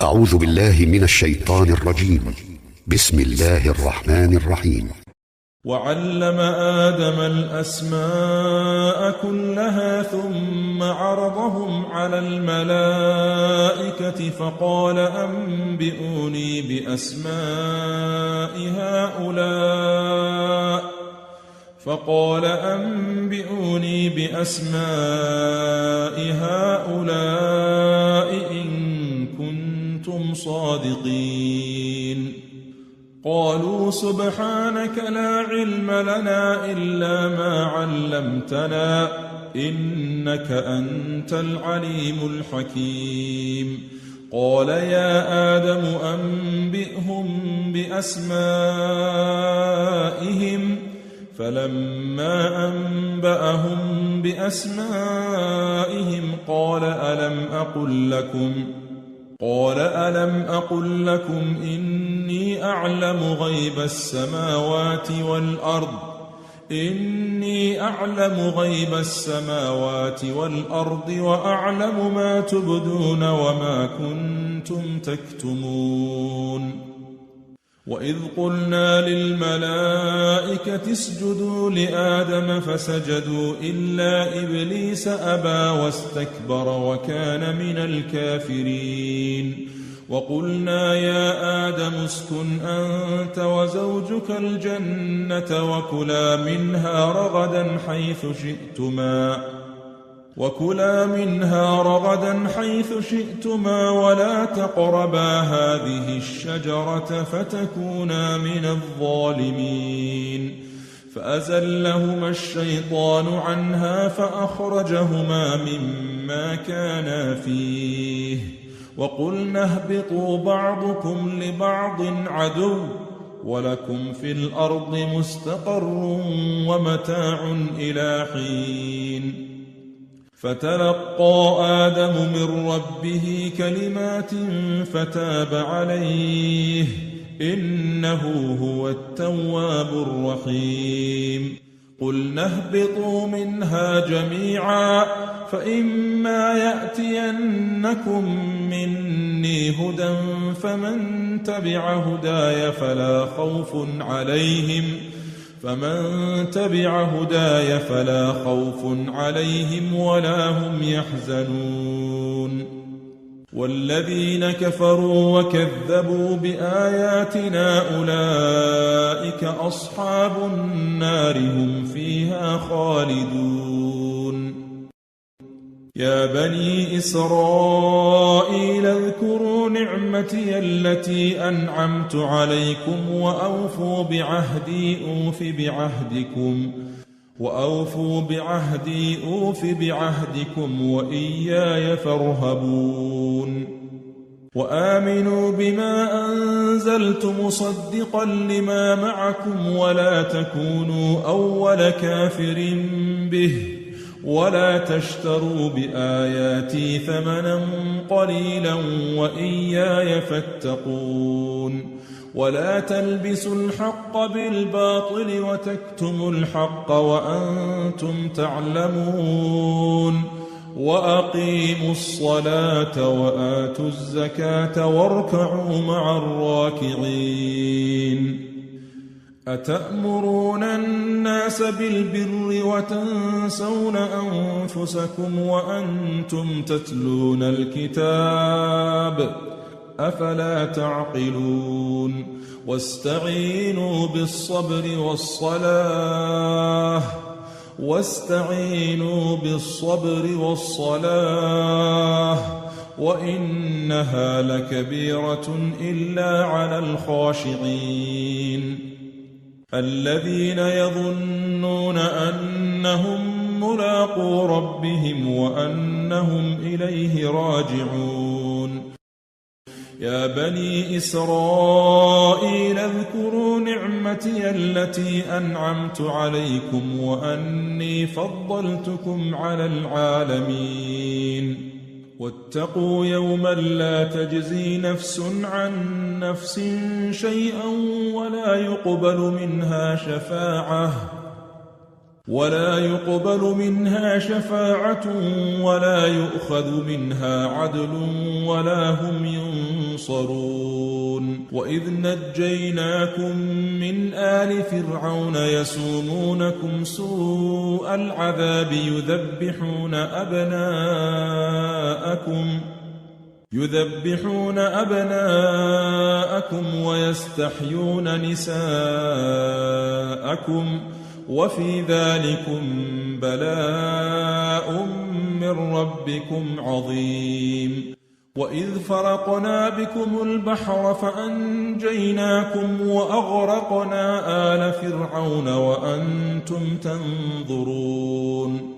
أعوذ بالله من الشيطان الرجيم. بسم الله الرحمن الرحيم. وعلم آدم الأسماء كلها ثم عرضهم على الملائكة فقال أنبئوني بأسماء هؤلاء إن كنتم صادقين. قالوا سبحانك لا علم لنا إلا ما علمتنا إنك أنت العليم الحكيم. قال يا آدم أنبئهم بأسمائهم فلما أنبأهم بأسمائهم قال ألم أقل لكم إني أعلم غيب السماوات والأرض وأعلم ما تبدون وما كنتم تكتمون. وإذ قلنا للملائكة اسجدوا لآدم فسجدوا إلا إبليس أبى واستكبر وكان من الكافرين. وقلنا يا آدم اسكن أنت وزوجك الجنة وكلا منها رغدا حيث شئتما ولا تقربا هذه الشجرة فتكونا من الظالمين. فأزلهما الشيطان عنها فأخرجهما مما كانا فيه وقلنا اهبطوا بعضكم لبعض عدو ولكم في الأرض مستقر ومتاع إلى حين. فتلقى آدم من ربه كلمات فتاب عليه إنه هو التواب الرحيم. قلنا اهبطوا منها جميعا فإما يأتينكم مني هدى فمن تبع هداي فلا خوف عليهم ولا هم يحزنون. والذين كفروا وكذبوا بآياتنا أولئك أصحاب النار هم فيها خالدون. يا بني إسرائيل اذكروا نعمتي التي أنعمت عليكم وأوفوا بعهدي أوف بعهدكم وإياي فارهبون. وآمنوا بما أنزلت مصدقا لما معكم ولا تكونوا أول كافر به ولا تشتروا بآياتي ثمنا قليلا وإياي فاتقون. ولا تلبسوا الحق بالباطل وتكتموا الحق وأنتم تعلمون. وأقيموا الصلاة وآتوا الزكاة واركعوا مع الراكعين. أتأمرون الناس بالبر وتنسون أنفسكم وأنتم تتلون الكتاب أفلا تعقلون. واستعينوا بالصبر والصلاة وإنها لكبيرة إلا على الخاشعين. الذين يظنون أنهم ملاقو ربهم وأنهم إليه راجعون. يا بني إسرائيل اذكروا نعمتي التي أنعمت عليكم وأني فضلتكم على العالمين. واتقوا يوما لا تجزي نفس عن نفس شيئا ولا يقبل منها شفاعة ولا يؤخذ منها عدل ولا هم ينصرون. تنصرون وإذ نجيناكم من آل فرعون يسومونكم سوء العذاب يذبحون أبناءكم ويستحيون نساءكم وفي ذلكم بلاء من ربكم عظيم وإذ فرقنا بكم البحر فأنجيناكم وأغرقنا آل فرعون وأنتم تنظرون